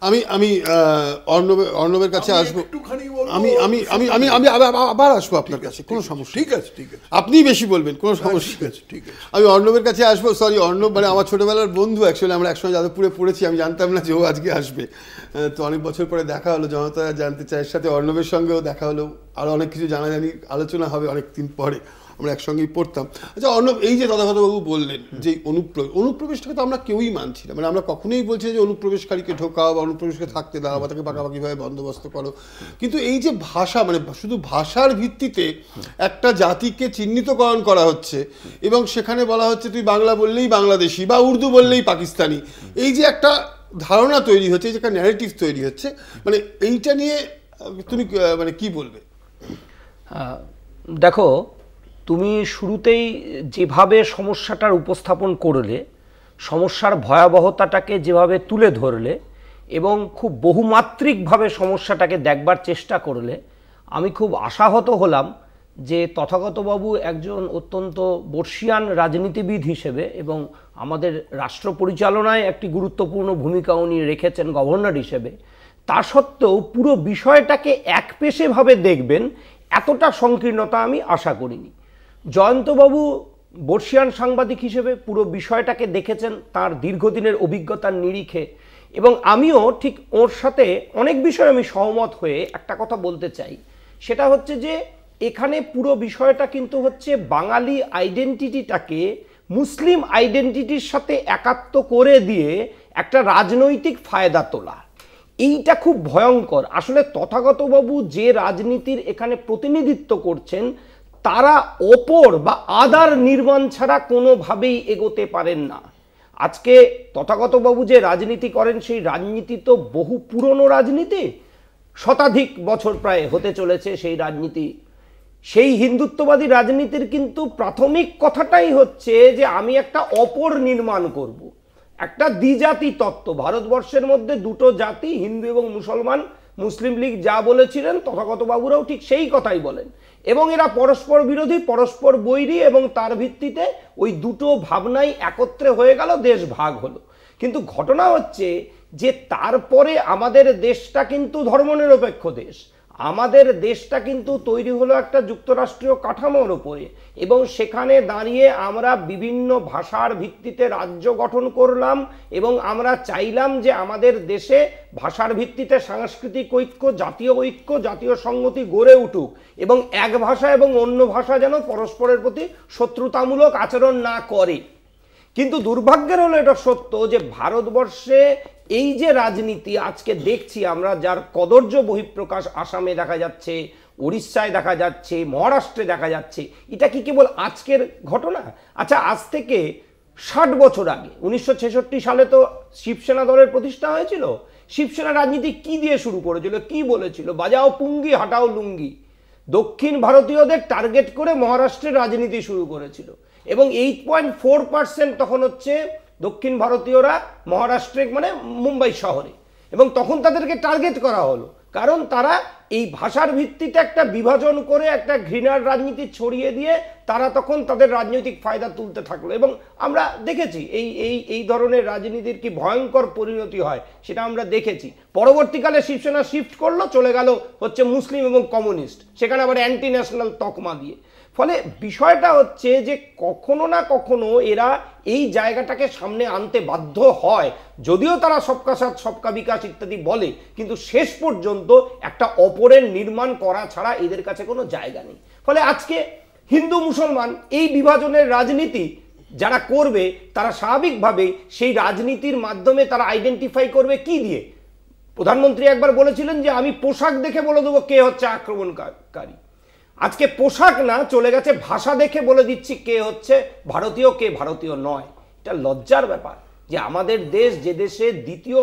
আমি আমি অর্ণবের কাছে আসবো, আমি আমি আমি আমি আমি আবার আসবো আপনার কাছে, কোনো সমস্যা। ঠিক আছে, ঠিক আছে, আপনিই বেশি বলবেন, কোনো সমস্যা আছে, ঠিক আছে। আমি অর্ণবের কাছে আসবো। সরি, অর্ণব মানে আমার ছোটবেলার বন্ধু, অ্যাকচুয়ালি আমরা একসঙ্গে যাদবপুরে পড়েছি। আমি জানতাম না যে ও আজকে আসবে, তো অনেক বছর পরে দেখা হলো। জনতা জানতে চায় সাথে অর্ণবের সঙ্গেও দেখা হলো, আরও অনেক কিছু জানাজানি আলোচনা হবে অনেক দিন পরে, আমরা একসঙ্গেই পড়তাম। আচ্ছা অর্ণব, এই যে তথাগতবাবু বললেন যে অনুপ্রবেশটাকে তো আমরা কেউই মানছি না, মানে আমরা কখনোই বলছি যে অনুপ্রবেশকারীকে ঢোকাও বা অনুপ্রবেশকে থাকতে দাও বা তাকে পাকাপাকিভাবে বন্দোবস্ত করো, কিন্তু এই যে ভাষা, মানে শুধু ভাষার ভিত্তিতে একটা জাতিকে চিহ্নিতকরণ করা হচ্ছে এবং সেখানে বলা হচ্ছে তুই বাংলা বললেই বাংলাদেশি বা উর্দু বললেই পাকিস্তানি, এই যে একটা ধারণা তৈরি হচ্ছে, এই যে একটা ন্যারেটিভ তৈরি হচ্ছে, মানে এইটা নিয়ে তুমি মানে কি বলবে? দেখো, তুমি শুরুতেই যেভাবে সমস্যাটার উপস্থাপন করলে, সমস্যার ভয়াবহতাটাকে যেভাবে তুলে ধরলে এবং খুব বহুমাত্রিকভাবে সমস্যাটাকে দেখবার চেষ্টা করলে, আমি খুব আশাহত হলাম যে তথাগতবাবু একজন অত্যন্ত বর্ষিয়ান রাজনীতিবিদ হিসেবে এবং আমাদের রাষ্ট্র পরিচালনায় একটি গুরুত্বপূর্ণ ভূমিকা উনি রেখেছেন গভর্নর হিসেবে, তা সত্ত্বেও পুরো বিষয়টাকে একপেশেভাবে দেখবেন এতটা সংকীর্ণতা আমি আশা করিনি। জয়ন্তবাবু বর্ষিয়ান সাংবাদিক হিসেবে পুরো বিষয়টাকে দেখেছেন তার দীর্ঘদিনের অভিজ্ঞতার নিরিখে, এবং আমিও ঠিক ওর সাথে অনেক বিষয়ে আমি সহমত হয়ে একটা কথা বলতে চাই। সেটা হচ্ছে যে এখানে পুরো বিষয়টা কিন্তু হচ্ছে বাঙালি আইডেন্টিটিটাকে মুসলিম আইডেন্টিটির সাথে একাত্ম করে দিয়ে একটা রাজনৈতিক ফায়দা তোলা। এইটা খুব ভয়ঙ্কর। আসলে তথাগতবাবু যে রাজনীতির এখানে প্রতিনিধিত্ব করছেন, তারা ওপর বা আদার নির্মাণ ছাড়া কোনোভাবেই এগোতে পারেন না। আজকে তথাগতবাবু যে রাজনীতি করেন, সেই রাজনীতি তো বহু পুরনো রাজনীতি, শতাধিক বছর প্রায় হতে চলেছে সেই রাজনীতি। সেই হিন্দুত্ববাদী রাজনীতির কিন্তু প্রাথমিক কথাটাই হচ্ছে যে আমি একটা অপর নির্মাণ করব, একটা দ্বিজাতি তত্ত্ব। ভারতবর্ষের মধ্যে দুটো জাতি, হিন্দু এবং মুসলমান। মুসলিম লীগ যা বলেছিলেন তথাগতবাবুরাও ঠিক সেই কথাই বলেন, এবং এরা পরস্পর বিরোধী, পরস্পর বৈরী, এবং তার ভিত্তিতে ওই দুটো ভাবনাই একত্রে হয়ে গেল, দেশ ভাগ হলো। কিন্তু ঘটনা হচ্ছে যে তারপরে আমাদের দেশটা কিন্তু ধর্মনিরপেক্ষ দেশ, আমাদের দেশটা কিন্তু তৈরি হলো একটা যুক্তরাষ্ট্রীয় কাঠামোর উপরে, এবং সেখানে দাঁড়িয়ে আমরা বিভিন্ন ভাষার ভিত্তিতে রাজ্য গঠন করলাম, এবং আমরা চাইলাম যে আমাদের দেশে ভাষার ভিত্তিতে সাংস্কৃতিক ঐক্য, জাতীয় সংহতি গড়ে উঠুক, এবং এক ভাষা এবং অন্য ভাষা যেন পরস্পরের প্রতি শত্রুতামূলক আচরণ না করে। কিন্তু দুর্ভাগ্যের হলো এটা সত্য যে ভারতবর্ষে এই যে রাজনীতি আজকে দেখছি আমরা, যার কদর্য বহিঃপ্রকাশ আসামে দেখা যাচ্ছে, উড়িষ্যায় দেখা যাচ্ছে, মহারাষ্ট্রে দেখা যাচ্ছে, এটা কি কেবল আজকের ঘটনা? আচ্ছা, আজ থেকে 60 বছর আগে 1966 সালে তো শিবসেনা দলের প্রতিষ্ঠা হয়েছিল। শিবসেনা রাজনীতি কি দিয়ে শুরু করেছিল, কি বলেছিল? বাজাও পুঙ্গি হাটাও লুঙ্গি। দক্ষিণ ভারতীয়দের টার্গেট করে মহারাষ্ট্রের রাজনীতি শুরু করেছিল, এবং 8.4% তখন হচ্ছে দক্ষিণ ভারতীয়রা মহারাষ্ট্রে, মানে মুম্বাই শহরে, এবং তখন তাদেরকে টার্গেট করা হলো কারণ তারা এই ভাষার ভিত্তিতে একটা বিভাজন করে একটা ঘৃণার রাজনীতি ছড়িয়ে দিয়ে তারা তখন তাদের রাজনৈতিক ফায়দা তুলতে থাকলো। এবং আমরা দেখেছি এই ধরনের রাজনীতির কি ভয়ঙ্কর পরিণতি হয় সেটা আমরা দেখেছি। পরবর্তীকালে শিবসেনা শিফট করলো, চলে গেল হচ্ছে মুসলিম এবং কমিউনিস্ট, সেখানে আবার অ্যান্টি ন্যাশনাল তকমা দিয়ে। ফলে বিষয়টা হচ্ছে যে কখনো না কখনো এরা এই জায়গাটাকে সামনে আনতে বাধ্য হয়, যদিও তারা সবকা সাথ সবকা বিকাশ ইত্যাদি বলে, কিন্তু শেষ পর্যন্ত একটা অপরের নির্মাণ করা ছাড়া এদের কাছে কোনো জায়গা নেই। ফলে আজকে হিন্দু মুসলমান এই বিভাজনের রাজনীতি যারা করবে, তারা স্বাভাবিকভাবেই সেই রাজনীতির মাধ্যমে তারা আইডেন্টিফাই করবে কি দিয়ে। প্রধানমন্ত্রী একবার বলেছিলেন যে আমি পোশাক দেখে বলে দেবো কে হচ্ছে আক্রমণকারী। আজকে পোশাক না, চলে গেছে ভাষা দেখে বলে দিচ্ছি কে হচ্ছে ভারতীয়, কে ভারতীয় নয়। এটা লজ্জার ব্যাপার যে আমাদের দেশ, যে দেশে দ্বিতীয়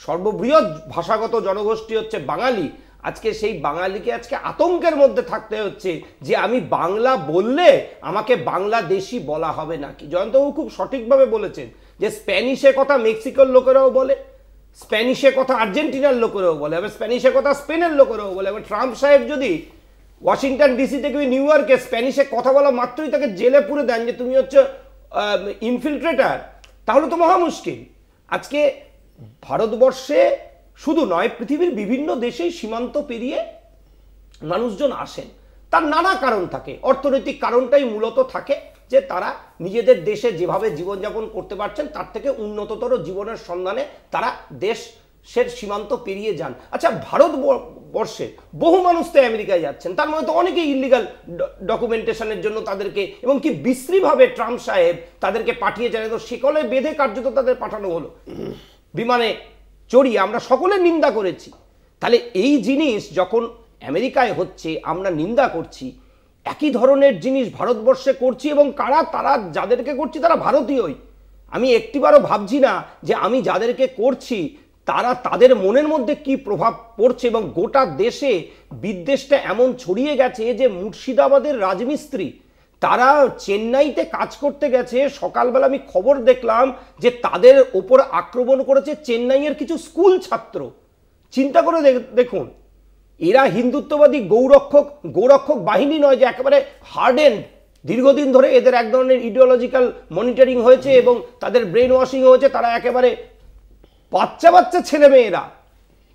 সর্ববৃহৎ ভাষাগত জনগোষ্ঠী হচ্ছে বাঙালি, আজকে সেই বাঙালিকে আজকে আতঙ্কের মধ্যে থাকতে হচ্ছে যে আমি বাংলা বললে আমাকে বাংলাদেশি বলা হবে নাকি। জয়ন্তবাবু খুব সঠিকভাবে বলেছেন যে স্প্যানিশে কথা মেক্সিকোর লোকেরাও বলে, স্প্যানিশে কথা আর্জেন্টিনার লোকেরাও বলে, আবার স্প্যানিশে কথা স্পেনের লোকেরাও বলে। এবার ট্রাম্প সাহেব যদি ওয়াশিংটন ডিসি থেকে নিউ ইয়র্কে স্প্যানিশে কথা বলা মাত্রই তাকে জেলে পুরে দেন যে তুমি হচ্ছে ইনফিল্ট্রেটার, তাহলে তো মহা মুশকিল। আজকে ভারতবর্ষে শুধু নয়, পৃথিবীর বিভিন্ন দেশেই সীমান্ত পেরিয়ে মানুষজন আসেন। তার নানা কারণ থাকে, অর্থনৈতিক কারণটাই মূলত থাকে যে তারা নিজেদের দেশে যেভাবে জীবনযাপন করতে পারছেন তার থেকে উন্নততর জীবনের সন্ধানে তারা দেশের সীমান্ত পেরিয়ে যান। আচ্ছা, ভারতবর্ষে বহু মানুষ তো আমেরিকায় যাচ্ছেন, তার মধ্যে তো অনেকেই ইলিগাল ডকুমেন্টেশনের জন্য তাদেরকে, এবং কি বিশ্রীভাবে ট্রাম্প সাহেব তাদেরকে পাঠিয়েছেন, তো সেকলে বেঁধে কার্যত তাদের পাঠানো হলো বিমানে চড়িয়ে। আমরা সকলে নিন্দা করেছি। তাহলে এই জিনিস যখন আমেরিকায় হচ্ছে আমরা নিন্দা করছি, একই ধরনের জিনিস ভারতবর্ষে করছি, এবং তারা যাদেরকে করছি তারা ভারতীয়ই। আমি একটিবারও ভাবছি না যে আমি যাদেরকে করছি তাদের মনের মধ্যে কি প্রভাব পড়ছে, এবং গোটা দেশে বিদ্বেষটা এমন ছড়িয়ে গেছে যে মুর্শিদাবাদের রাজমিস্ত্রি তারা চেন্নাইতে কাজ করতে গেছে, সকালবেলা আমি খবর দেখলাম যে তাদের ওপর আক্রমণ করেছে চেন্নাইয়ের কিছু স্কুল ছাত্র। চিন্তা করে দেখুন, এরা হিন্দুত্ববাদী গৌরক্ষক বাহিনী নয় যে একেবারে হার্ডেন্ড, দীর্ঘদিন ধরে এদের এক ধরনের ইডিওলজিক্যাল মনিটরিং হয়েছে এবং তাদের ব্রেন ওয়াশিং হয়েছে, তারা একেবারে বাচ্চা ছেলেমেয়েরা।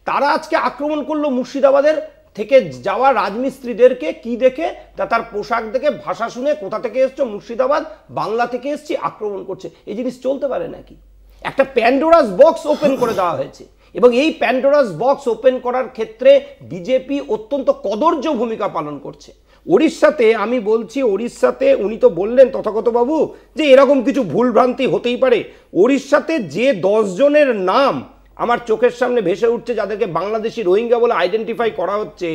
তারা আজকে আক্রমণ করলো মুর্শিদাবাদের থেকে যাওয়া রাজমিস্ত্রিদেরকে। কি দেখে? তার পোশাক দেখে, ভাষা শুনে, কোথা থেকে এসছো, মুর্শিদাবাদ, বাংলা থেকে এসছি, আক্রমণ করছে। এই জিনিস চলতে পারে নাকি? একটা প্যান্ডোরাস বক্স ওপেন করে দেওয়া হয়েছে, এবং এই প্যান্ডোরাস বক্স ওপেন করার ক্ষেত্রে বিজেপি অত্যন্ত কদর্য ভূমিকা পালন করছে। ওড়িশাতে আমি বলছি, ওড়িশাতে উনি তো বললেন তথাগত বাবু যে এরকম কিছু ভুলভ্রান্তি হতেই পারে। ওড়িশাতে যে 10 জনের নাম আমার চোখের সামনে ভেসে উঠছে যাদেরকে বাংলাদেশি রোহিঙ্গা বলে আইডেন্টিফাই করা হচ্ছে,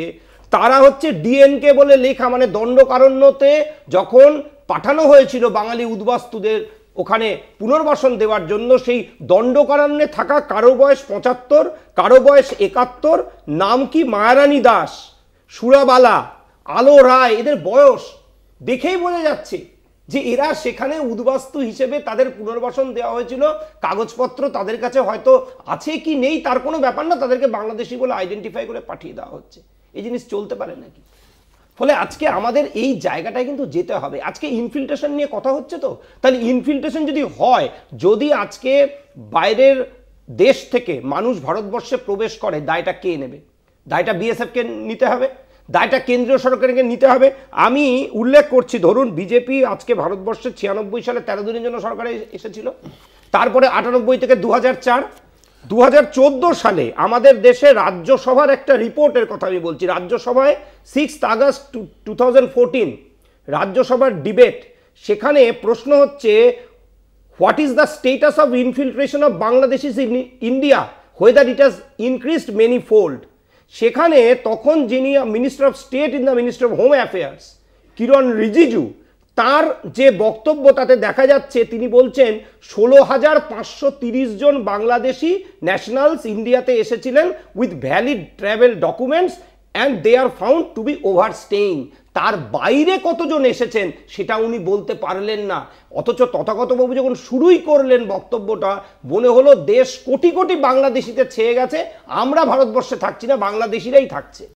তারা হচ্ছে ডিএনকে বলে লেখা, মানে দণ্ডকারণ্যতে যখন পাঠানো হয়েছিল বাঙালি উদ্বাস্তুদের ওখানে পুনর্বাসন দেওয়ার জন্য, সেই দণ্ডকারণ্যে থাকা কারো বয়স 75, কারো বয়স 71, নাম কি মায়ারানী দাস, সুরাবালা, আলো রায়, এদের বয়স দেখেই বোঝা যাচ্ছে যে এরা সেখানে উদ্বাস্তু হিসেবে তাদের পুনর্বাসন দেওয়া হয়েছিল। কাগজপত্র তাদের কাছে হয়তো আছে কি নেই তার কোনো ব্যাপার না, তাদেরকে বাংলাদেশি বলে আইডেন্টিফাই করে পাঠিয়ে দেওয়া হচ্ছে। এই জিনিস চলতে পারে নাকি? ফলে আজকে আমাদের এই জায়গাটায় কিন্তু যেতে হবে। আজকে ইনফিল্ট্রেশন নিয়ে কথা হচ্ছে, তো তাহলে ইনফিল্ট্রেশন যদি হয়, যদি আজকে বাইরের দেশ থেকে মানুষ ভারতবর্ষে প্রবেশ করে, দায়টা কে নেবে? দায়টা বিএসএফকে নিতে হবে, দায়টা কেন্দ্রীয় সরকারকে নিতে হবে। আমি উল্লেখ করছি, ধরুন বিজেপি আজকে ভারতবর্ষে 96 সালে 13 দিনের জন্য সরকারে এসেছিল, তারপরে 98 থেকে 2004, 2014 সালে আমাদের দেশে রাজ্যসভার একটা রিপোর্টের কথা আমি বলছি। রাজ্যসভায় 6 আগস্ট 2014 রাজ্যসভার ডিবেট, সেখানে প্রশ্ন হচ্ছে what is the status of infiltration of Bangladeshis in India, whether it has increased many fold. সেখানে তখন যিনি minister of state in the ministry of home affairs Kiran Rijiju, তার যে বক্তব্য তাতে দেখা যাচ্ছে তিনি বলছেন 16,530 জন বাংলাদেশি ন্যাশনালস ইন্ডিয়াতে এসেছিলেন with valid travel documents and they are found to be overstaying. তার বাইরে কতজন এসেছেন সেটা উনি বলতে পারলেন না। অথচ তথাগতবাবু যখন শুরুই করলেন বক্তব্যটা, মনে হলো দেশ কোটি কোটি বাংলাদেশিতে ছেয়ে গেছে, আমরা ভারতবর্ষে থাকছি না, বাংলাদেশিরাই থাকছে।